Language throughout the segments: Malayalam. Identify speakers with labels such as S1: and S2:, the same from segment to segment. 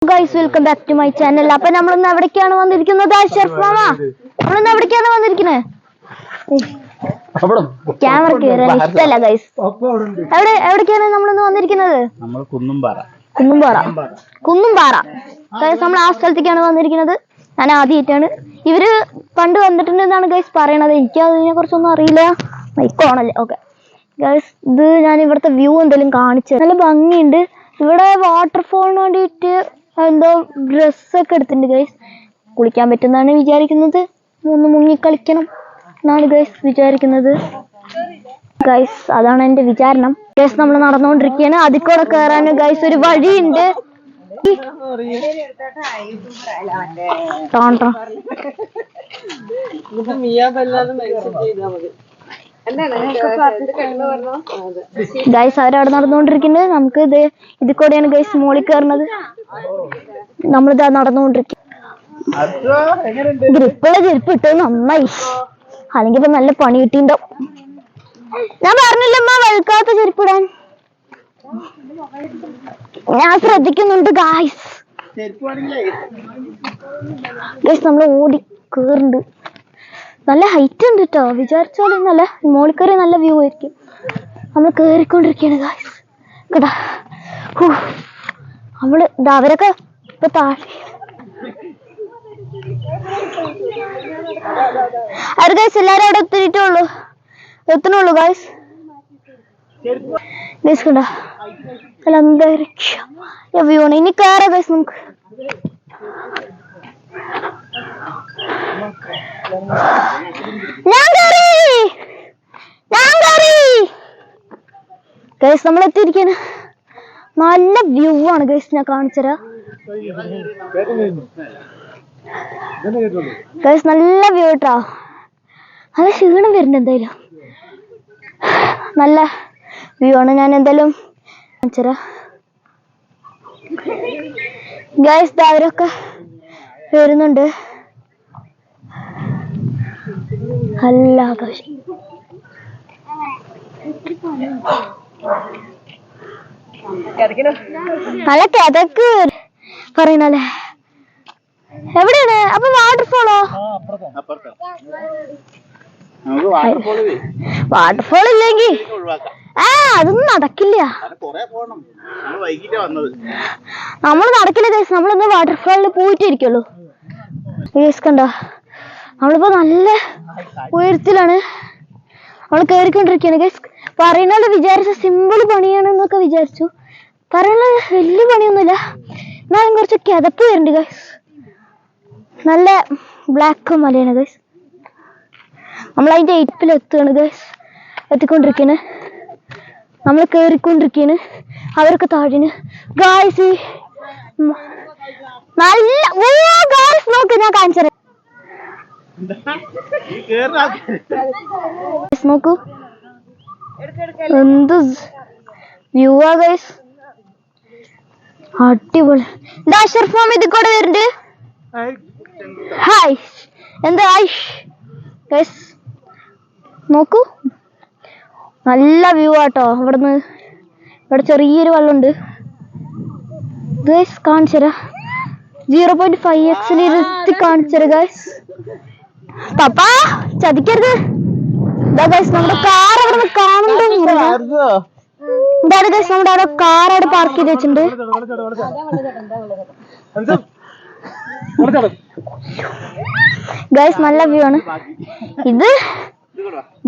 S1: Guys, welcome back to my channel. അപ്പൊ നമ്മളിന്ന് എവിടേക്കാണ് വന്നിരിക്കുന്നത്? ഷെർഫ് മാമ, നമ്മളിന്ന് എവിടേക്കാണ് വന്നിരിക്കുന്നത്? ക്യാമറ കേറാൻ ഇഷ്ടമല്ല ഗൈസ്. എവിടേക്കാണ് നമ്മളിന്ന് വന്നിരിക്കുന്നത്? നമ്മൾ കുന്നുംപാറ ഗൈസ്. നമ്മൾ ആ സ്ഥലത്തേക്കാണ് വന്നിരിക്കുന്നത്. ഞാൻ ആദ്യമായിട്ടാണ്, ഇവര് പണ്ട് വന്നിട്ടുണ്ടെന്നാണ് ഗൈസ് പറയണത്. എനിക്ക് അതിനെ കുറിച്ചൊന്നും അറിയില്ല. മൈക്കോണല്ലേ? ഓക്കെ ഗൈസ്, ഇത് ഞാൻ ഇവിടുത്തെ വ്യൂ എന്തെങ്കിലും കാണിച്ചു. നല്ല ഭംഗിയുണ്ട്. ഇവിടെ വാട്ടർഫോളിന് വേണ്ടിയിട്ട് എന്തോ ഡ്രസ്സൊക്കെ എടുത്തിട്ടുണ്ട് ഗൈസ്. കുളിക്കാൻ പറ്റുന്നതാണ് വിചാരിക്കുന്നത്. ഒന്ന് മുങ്ങി കളിക്കണം എന്നാണ് ഗൈസ് വിചാരിക്കുന്നത്. ഗൈസ്, അതാണ് എൻ്റെ വിചാരണം. ഗൈസ്, നമ്മൾ നടന്നുകൊണ്ടിരിക്കുകയാണ്. അതിൽ കൂടെ കയറാൻ ഗൈസ് ഒരു വഴിയുണ്ട്. ഗൈസ്, അവരവിടെ നടന്നുകൊണ്ടിരിക്കുന്നത്. നമുക്ക് ഇതിൽ കൂടെയാണ് ഗൈസ് മോളിൽ കയറുന്നത്. നമ്മളിതാ നടന്നുകൊണ്ടിരിക്കും. ഗ്രിപ്പുള്ള ചെരുപ്പ് ഇട്ടത് നന്നായി, അല്ലെങ്കിൽ ഇപ്പൊ നല്ല പണി കിട്ടിണ്ടോ. ഞാൻ പറഞ്ഞില്ലമ്മ വെളുക്കാത്ത ചെരുപ്പിടാൻ. ഞാൻ ശ്രദ്ധിക്കുന്നുണ്ട് ഗൈസ്. ഗൈസ്, നമ്മൾ ഓടി കേറുന്നുണ്ട്. നല്ല ഹൈറ്റ് ഉണ്ട് കേട്ടോ. വിചാരിച്ചാലും നല്ല മോളിൽ കയറി നല്ല വ്യൂ ആയിരിക്കും. നമ്മൾ കേറിക്കൊണ്ടിരിക്കുകയാണ് ഗൈസ്. കേട്ടാ, നമ്മള് അവരൊക്കെ ഇപ്പൊ താഴെ. അത് ഗൈസ്, എല്ലാരും അവിടെ എത്തണുള്ളൂ ഗൈസ്. ഗൈസ് കണ്ടാ അല്ല അന്തരീക്ഷം വ്യൂ ആണ്. ഇനി കയറാ ഗൈസ് നമുക്ക്. ഞാൻ കയറി ഗൈസ്. നമ്മൾ എത്തിയിരിക്കാണ്. നല്ല വ്യൂ ആണ് ഗൈസ്. ഞാൻ കാണിച്ചുതരാം ഗൈസ്. നല്ല വ്യൂ കേട്ടോ. നല്ല ക്ഷീണം വരുന്നുണ്ട്. എന്തായാലും നല്ല വ്യൂ ആണ്. ഞാൻ എന്തായാലും കാണിച്ചുതരാം ഗൈസ്. അവരൊക്കെ വരുന്നുണ്ട്. നല്ല ആകാശം. നല്ല കിതക്ക് പറയണല്ലേ. എവിടെയാണ് അപ്പൊ വാട്ടർഫോളോ? വാട്ടർഫോൾ ഇല്ലെങ്കിൽ അതൊന്നും നടക്കില്ല. നമ്മൾ നടക്കില്ല ഗൈസ്. നമ്മളൊന്ന് വാട്ടർഫോളിൽ പോയിട്ടിരിക്കുള്ളൂ ഗൈസ്. കണ്ടോ, നമ്മളിപ്പോ നല്ല ഉയരത്തിലാണ്. നമ്മൾ കയറിക്കൊണ്ടിരിക്കുകയാണ് ഗൈസ്. പറയുന്നത് വിചാരിച്ച സിമ്പിൾ പണിയാണെന്നൊക്കെ വിചാരിച്ചു. പറയുന്നത് വലിയ പണിയൊന്നുമില്ല, എന്നാലും കുറച്ച് കിതപ്പ് വരുന്നുണ്ട് ഗൈസ്. നല്ല ബ്ലാക്ക് മലയാണ് ഗൈസ്. നമ്മൾ അതിന്റെ എയ്റ്റിൽ എത്തുകയാണ് ഗൈസ്. എത്തിക്കൊണ്ടിരിക്കുകയാണ്. നമ്മൾ കയറിക്കൊണ്ടിരിക്കുകയാണ്. അവരൊക്കെ താഴെയാണ് ഗൈസ്. നല്ല ഗൈസ് നോക്ക്, ഞാൻ കാണിച്ചത് നോക്കൂ. എന്ത് വ്യൂ ആ ഗൈസ്. അടിപൊളി. എന്താ ഷെർഫ് മാമ ഇതിൽ കൂടെ വരുന്നുണ്ട്. ഹായ്, എന്താ ഗൈസ് നോക്കൂ. നല്ല വ്യൂ ആട്ടോ. ഇവിടെ ചെറിയൊരു വെള്ളമുണ്ട് ഗൈസ്. കാണിച്ചുതരാം. 0.5x ഇരുത്തി കാണിച്ചത് ഗൈസ്. പപ്പാ ചതിക്കരുത്. ഇതാ ഗൈസ്, നമ്മുടെ കാർ അവിടെ കാണുന്നുണ്ടോ? ഇതാണ് ഗൈസ്, നമ്മുടെ അവിടെ കാർ അവിടെ പാർക്ക് ചെയ്ത് വെച്ചിട്ടുണ്ട്. ഗൈസ്, നല്ല വ്യൂ ആണ്.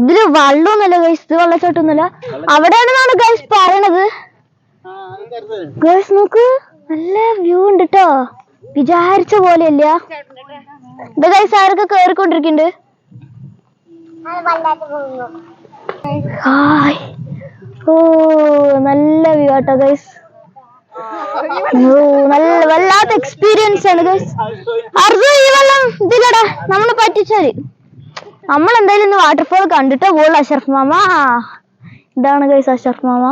S1: ഇതില് വെള്ളമൊന്നുമല്ല ഗൈസ്. ഇത് വെള്ളച്ചാട്ടൊന്നുമല്ല, അവിടെയാണെന്നാണ് ഗൈസ് പറയണത്. ഗൈസ് നോക്ക്, നല്ല വ്യൂ ഉണ്ട് കേട്ടോ. വിചാരിച്ച പോലെയല്ല. ഇത് ഗൈസ് ആരൊക്കെ കേറിക്കൊണ്ടിരിക്കുന്നുണ്ട്. ഓ നല്ല വ്യൂ ആട്ടോ ഗൈസ്. നല്ല വല്ലാത്ത എക്സ്പീരിയൻസ് ആണ് ഗൈസ്. ഈ വെള്ളം ഇതിലടാ നമ്മള് പറ്റിച്ചാല്. നമ്മൾ എന്തായാലും ഇന്ന് വാട്ടർഫോൾ കണ്ടിട്ടേ പോളൂ അഷറഫ് മാമ. ഇതാണ് ഗൈസ് അഷറഫ് മാമ.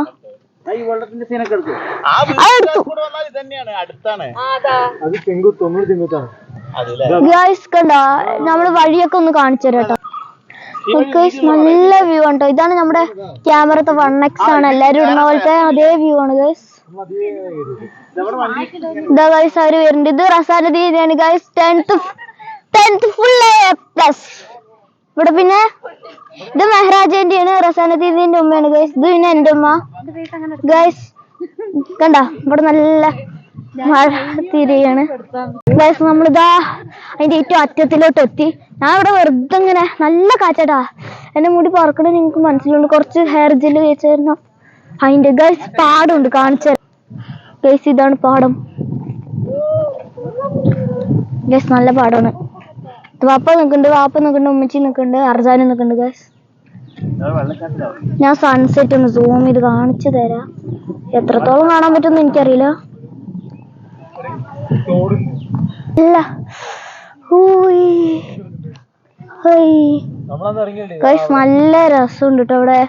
S1: ഗൈസ് കണ്ട, നമ്മള് വഴിയൊക്കെ ഒന്ന് കാണിച്ചു തരാം കേട്ടോ. നല്ല വ്യൂ ആണ്. ഇതാണ് നമ്മുടെ ക്യാമറത്തെ 1x ആണ്. എല്ലാരും ഇടുന്ന പോലത്തെ അതേ വ്യൂ ആണ് ഗൈസ്. ഇതാ ഗൈസ് അവര് വരുന്നുണ്ട്. ഇത് Rasana ദീദിയാണ് guys. 10th full A+. ഇവിടെ പിന്നെ ഇത് മെഹ്റാജന്റെയാണ്, റസാന ദീദിന്റെ ഉമ്മയാണ് ഗൈസ്. ഇത് പിന്നെ എന്റെ ഉമ്മ ഗൈസ്. കണ്ട ഇവിടെ നല്ല മഴ തീരെയാണ് ഗൈസ്. നമ്മളിതാ അതിന്റെ ഏറ്റവും അറ്റത്തിലോട്ട് എത്തി. ഞാൻ ഇവിടെ വെറുതെ ഇങ്ങനെ നല്ല കാറ്റാടാ. എന്റെ മുടി പറക്കണ നിങ്ങൾക്ക് മനസ്സിലുണ്ട്. കുറച്ച് ഹെയർ ജെല്ല് തേച്ചായിരുന്നു. അതിന്റെ ഗൈസ് പാടമുണ്ട് കാണിച്ച ഗൈസ്. ഇതാണ് പാടം ഗൈസ്. നല്ല പാടമാണ്. വാപ്പ നിൽക്കുന്നുണ്ട്, ഉമ്മച്ചി നിൽക്കുന്നുണ്ട്, അർജാനും നിൽക്കുന്നുണ്ട് ഗൈസ്. ഞാൻ സൺസെറ്റ് ഒന്ന് സൂം ചെയ്ത് കാണിച്ചു തരാം. എത്രത്തോളം കാണാൻ പറ്റുമെന്ന് എനിക്കറിയില്ല. ഇല്ല ഗൈസ് നല്ല രസമുണ്ട് കേട്ടോ ഇവിടെ.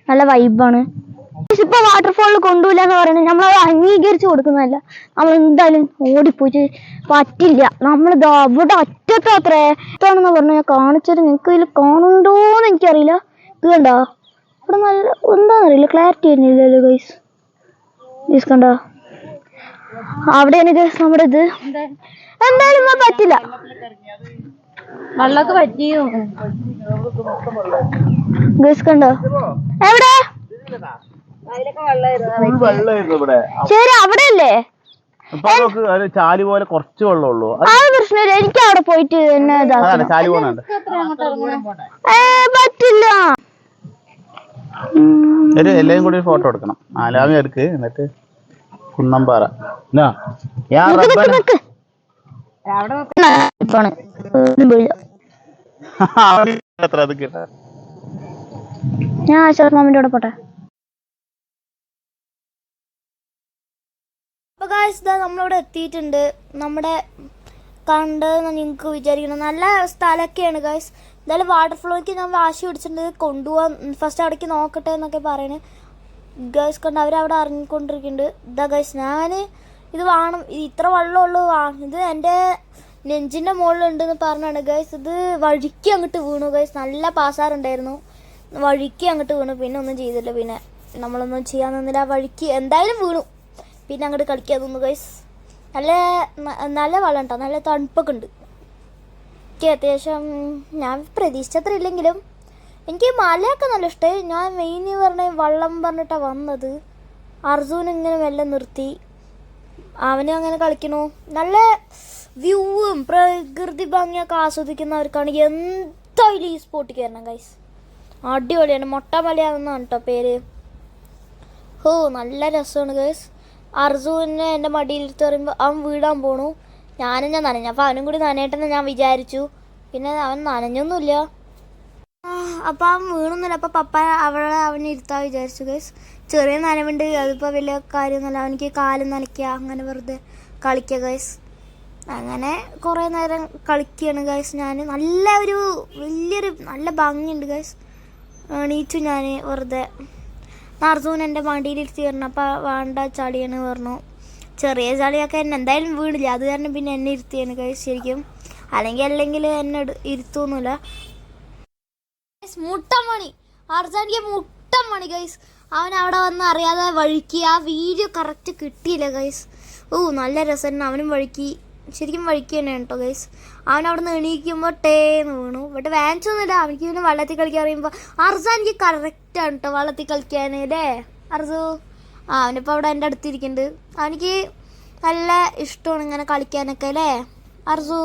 S1: നല്ല വൈബാണ്. ഇപ്പൊ വാട്ടർഫോളിൽ കൊണ്ടുപോയില്ല എന്ന് പറയുന്നത് നമ്മളത് അംഗീകരിച്ചു കൊടുക്കുന്നതല്ല. നമ്മൾ എന്തായാലും ഓടിപ്പോയിട്ട് പറ്റില്ല. നമ്മളിത് അവിടെ അറ്റത്തോ അത്രേ ഇതാണെന്ന് പറഞ്ഞു ഞാൻ കാണിച്ചത്. നിങ്ങൾക്ക് ഇതിൽ കാണുന്നുണ്ടോന്ന് എനിക്കറിയില്ല. ഇത് കണ്ടോ ഇവിടെ നല്ല എന്താണെന്നറിയില്ല, ക്ലാരിറ്റി ആയിരുന്നില്ലല്ലോ ഗൈസ്. ഗൈസ് കണ്ടോ അവിടെയാണ് ഗൈസ് നമ്മുടെ ഇത്. എന്തായാലും പറ്റില്ല.
S2: വെള്ളമൊക്കെ പറ്റിയോ
S1: ഗൈസ് കണ്ടോ എവിടെ ശരി അവിടെ അല്ലേ
S3: ചാലി പോലെ കുറച്ച് വെള്ളമുള്ളൂ.
S1: അത് പ്രശ്നമില്ല. എനിക്ക് അവിടെ പോയിട്ട് എന്നെ പറ്റില്ല.
S3: എല്ലാരും കൂടി ഫോട്ടോ എടുക്കണം. ആലാമി എടുക്ക്. എന്നിട്ട് കുന്നമ്പാറ
S1: ഞാൻ ആശാസ് മാമിന്റെ കൂടെ പോട്ടെ. അപ്പൊ ഗൈസ് ഇതാ നമ്മളിവിടെ എത്തിയിട്ടുണ്ട്. നമ്മുടെ കണ്ടെന്ന് നിങ്ങൾക്ക് വിചാരിക്കണം. നല്ല സ്ഥലമൊക്കെയാണ് ഗൈസ്. എന്തായാലും വാട്ടർഫ്ലോയ്ക്ക് ഞാൻ വാശി പിടിച്ചിട്ടുണ്ട് കൊണ്ടുപോകാൻ. ഫസ്റ്റ് അവിടേക്ക് നോക്കട്ടെ എന്നൊക്കെ പറയണേ ഗൈസ്. കണ്ട് അവരവിടെ ഇറങ്ങിക്കൊണ്ടിരിക്കുന്നുണ്ട്. ഇതാ ഗൈസ് ഞാൻ ഇത് വേണം, ഇത്ര വെള്ളമുള്ളൂ, ഇത് എൻ്റെ നെഞ്ചിൻ്റെ മുകളിലുണ്ടെന്ന് പറഞ്ഞാണ് ഗൈസ്. ഇത് വഴിക്ക് അങ്ങോട്ട് വീണു ഗൈസ്. നല്ല പാസാറുണ്ടായിരുന്നു, വഴിക്ക് അങ്ങോട്ട് വീണു. പിന്നെ ഒന്നും ചെയ്തില്ല. പിന്നെ നമ്മളൊന്നും ചെയ്യാൻ നിന്നില്ല. വഴിക്ക് എന്തായാലും വീണു. പിന്നെ അങ്ങോട്ട് കളിക്കാൻ തോന്നുന്നു ഗൈസ്. നല്ല വെള്ളം കേട്ടോ, നല്ല തണുപ്പൊക്കെ ഉണ്ട്. എനിക്ക് അത്യാവശ്യം ഞാൻ പ്രതീക്ഷിച്ചത്ര ഇല്ലെങ്കിലും എനിക്ക് മലയൊക്കെ നല്ല ഇഷ്ടമായി. ഞാൻ മെയിൻ വെള്ളം പറഞ്ഞിട്ടാണ് വന്നത്. അർജുൻ ഇങ്ങനെ മെല്ലെ നിർത്തി, അവന് അങ്ങനെ കളിക്കണു. നല്ല വ്യൂവും പ്രകൃതി ഭംഗിയൊക്കെ ആസ്വദിക്കുന്നവർക്കാണ് എന്തായാലും ഈ സ്പോട്ടിൽ കയറണം ഗൈസ്. അടിപൊളിയാണ്. മൊട്ടമലയാണെന്നാണ് കേട്ടോ പേര്. നല്ല രസമാണ് ഗൈസ്. അർജുനെ എൻ്റെ മടിയിലിരുത്ത് പറയുമ്പോൾ അവൻ വീഴാൻ പോണു. ഞാൻ നനഞ്ഞു. അപ്പോൾ അവനും കൂടി നനയട്ടെന്ന് ഞാൻ വിചാരിച്ചു. പിന്നെ അവൻ നനഞ്ഞൊന്നുമില്ല. അപ്പോൾ അവൻ വീണൊന്നുമില്ല. അപ്പോൾ പപ്പ അവനെ ഇരുത്താൻ വിചാരിച്ചു ഗൈസ്. ചെറിയ നനവുണ്ട്, അതിപ്പോൾ വലിയ കാര്യമൊന്നുമല്ല. അവനിക്ക് കാലും നനയ്ക്കുക, അങ്ങനെ വെറുതെ കളിക്കുക ഗൈസ്. അങ്ങനെ കുറേ നേരം കളിക്കുകയാണ് ഗൈസ്. ഞാൻ വലിയൊരു നല്ല ഭംഗിയുണ്ട് ഗൈസ്. എണീച്ചു ഞാൻ വെറുതെ. അർജുൻ എൻ്റെ വണ്ടിയിലിരുത്തി വരണം. അപ്പോൾ വേണ്ട ചളിയാണ് പറഞ്ഞു. ചെറിയ ചളിയൊക്കെ എന്നെ എന്തായാലും വീണില്ല. അത് കാരണം പിന്നെ എന്നെ ഇരുത്തിയാണ് ഗൈസ് ശരിക്കും. അല്ലെങ്കിൽ എന്നെ ഇരുത്തൊന്നുമില്ല. മുട്ടമണി അർജുനിക്ക് മുട്ടമണി ഗൈസ്. അവൻ അവിടെ വന്ന് അറിയാതെ വഴുക്കി. ആ വീഡിയോ കറക്റ്റ് കിട്ടിയില്ല ഗൈസ്. നല്ല രസം. അവനും വഴുക്കി, ശരിക്കും വഴുക്കി തന്നെയാണ് കേട്ടോ ഗൈസ്. അവനവിടെ നിന്ന് എണീക്കുമ്പോൾ ടേന്ന് വീണു. ഇവിടെ വാങ്ങിച്ചൊന്നുമില്ല. അവനിക്ക് പിന്നെ വെള്ളത്തിൽ കളിക്കാൻ അറിയുമ്പോൾ എനിക്ക് കറക്റ്റാണ് കേട്ടോ വെള്ളത്തിൽ കളിക്കാൻ അല്ലേ അർജു. അവനിപ്പോൾ അവിടെ എൻ്റെ അടുത്തിരിക്കുന്നുണ്ട്. അവനിക്ക് നല്ല ഇഷ്ടമാണ് ഇങ്ങനെ കളിക്കാനൊക്കെ അല്ലേ അർജു.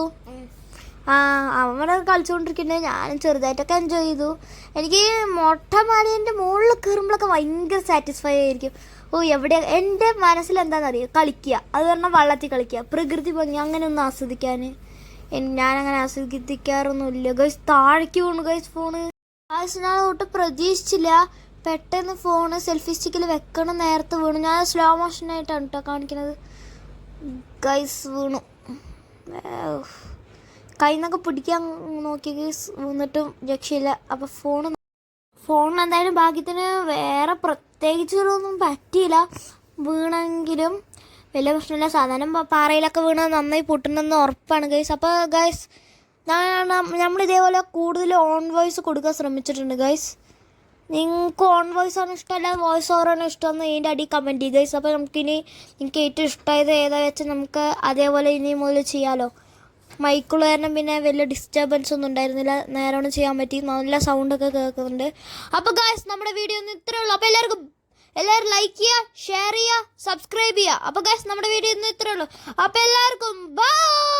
S1: അവനെ കളിച്ചുകൊണ്ടിരിക്കുന്നുണ്ട്. ഞാനും ചെറുതായിട്ടൊക്കെ എൻജോയ് ചെയ്തു. എനിക്ക് മൊട്ടമലേൻ്റെ മുകളിൽ കയറുമ്പോഴൊക്കെ ഭയങ്കര സാറ്റിസ്ഫൈ ആയിരിക്കും. എവിടെ എൻ്റെ മനസ്സിൽ എന്താണെന്നറിയോ, കളിക്കുക. അത് പറഞ്ഞാൽ വെള്ളത്തിൽ കളിക്കുക, പ്രകൃതി ഭംഗി അങ്ങനെ ഒന്ന് ആസ്വദിക്കാൻ ഞാനങ്ങനെ ആസ്വദിക്കാറൊന്നുമില്ല ഗൈസ്. താഴേക്ക് വീണു ഗൈസ് ഫോണ്. ഗൈസ് ഞാൻ ഒട്ടും പ്രതീക്ഷിച്ചില്ല. പെട്ടെന്ന് ഫോണ് സെൽഫി സ്റ്റിക്കിൽ വെക്കണം നേരത്തെ വീണു. ഞാൻ സ്ലോ മോഷനായിട്ടാണ് കേട്ടോ കാണിക്കുന്നത് ഗൈസ്. വീണു. കയ്യിൽ നിന്നൊക്കെ പിടിക്കാൻ നോക്കി ഗൈസ്, വീണിട്ടും രക്ഷയില്ല. അപ്പോൾ ഫോൺ എന്തായാലും ഭാഗ്യത്തിന് വേറെ പ്രത്യേകിച്ചൊന്നും പറ്റിയില്ല. വീണെങ്കിലും വലിയ പ്രശ്നമില്ല. സാധാരണ പാറയിലൊക്കെ വീണ് നന്നായി പൊട്ടുന്നെന്ന് ഉറപ്പാണ് ഗൈസ്. അപ്പോൾ ഗൈസ് നമ്മളിതേപോലെ കൂടുതൽ ഓൺ വോയിസ് കൊടുക്കാൻ ശ്രമിച്ചിട്ടുണ്ട് ഗൈസ്.
S2: നിങ്ങൾക്ക് ഓൺ വോയിസ് ആണ് ഇഷ്ടം അല്ല വോയിസ് ഓവറാണ് ഇഷ്ടമെന്ന് ഇതിൻ്റെ അടി കമൻറ്റ് ചെയ്യുക ഗൈസ്. അപ്പോൾ നമുക്കിനി നിങ്ങൾക്ക് ഏറ്റവും ഇഷ്ടമായത് ഏതാ വെച്ചാൽ നമുക്ക് അതേപോലെ ഇനി മുതൽ ചെയ്യാമല്ലോ. മൈക്കുള്ള കാരണം പിന്നെ വലിയ ഡിസ്റ്റർബൻസ് ഒന്നും ഉണ്ടായിരുന്നില്ല, നേരോണം ചെയ്യാൻ പറ്റി, നല്ല സൗണ്ടൊക്കെ കേൾക്കുന്നുണ്ട്. അപ്പോൾ ഗൈസ് നമ്മുടെ വീഡിയോ ഒന്നും ഇത്രയേ ഉള്ളൂ. അപ്പോൾ എല്ലാവരും ലൈക്ക് ചെയ്യുക, ഷെയർ ചെയ്യുക, സബ്സ്ക്രൈബ് ചെയ്യുക. അപ്പോൾ ഗൈസ് നമ്മുടെ വീഡിയോ ഒന്നും ഇത്രയേ ഉള്ളൂ. അപ്പോൾ എല്ലാവർക്കും ബൈ.